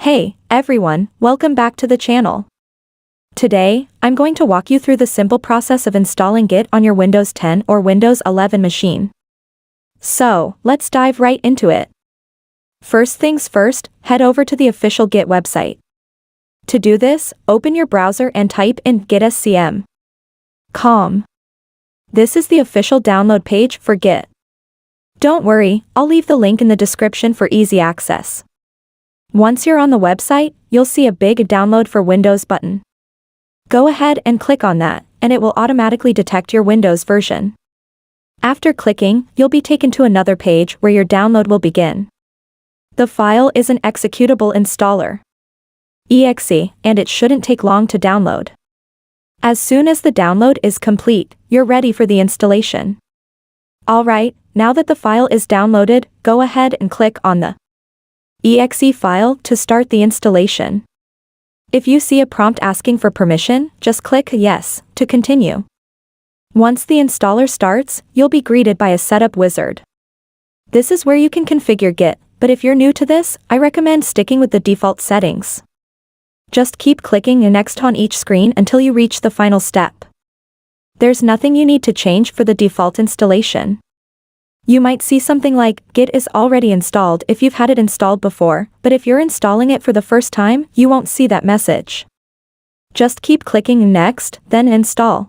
Hey, everyone, welcome back to the channel. Today, I'm going to walk you through the simple process of installing Git on your Windows 10 or Windows 11 machine. So, let's dive right into it. First things first, head over to the official Git website. To do this, open your browser and type in gitscm.com. This is the official download page for Git. Don't worry, I'll leave the link in the description for easy access. Once you're on the website, you'll see a big Download for Windows button. Go ahead and click on that, and it will automatically detect your Windows version. After clicking, you'll be taken to another page where your download will begin. The file is an executable installer. .exe, and it shouldn't take long to download. As soon as the download is complete, you're ready for the installation. Alright, now that the file is downloaded, go ahead and click on the .exe file to start the installation. If you see a prompt asking for permission, just click Yes to continue. Once the installer starts, you'll be greeted by a setup wizard. This is where you can configure Git, but if you're new to this, I recommend sticking with the default settings. Just keep clicking Next on each screen until you reach the final step. There's nothing you need to change for the default installation. You might see something like, Git is already installed if you've had it installed before, but if you're installing it for the first time, you won't see that message. Just keep clicking Next, then Install.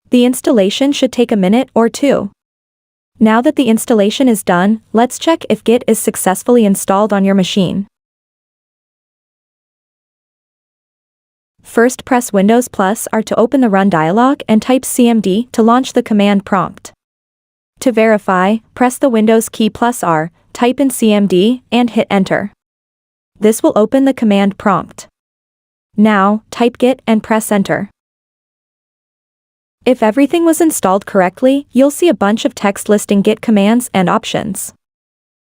The installation should take a minute or two. Now that the installation is done, let's check if Git is successfully installed on your machine. First, press Windows +R to open the Run dialog and type cmd to launch the command prompt. To verify, press the Windows key +R, type in cmd, and hit Enter. This will open the command prompt. Now, type Git and press Enter. If everything was installed correctly, you'll see a bunch of text listing Git commands and options.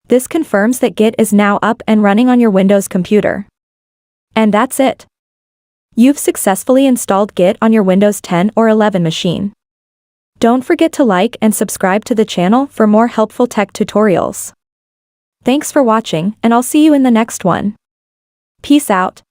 This confirms that Git is now up and running on your Windows computer. And that's it. You've successfully installed Git on your Windows 10 or 11 machine. Don't forget to like and subscribe to the channel for more helpful tech tutorials. Thanks for watching, and I'll see you in the next one. Peace out.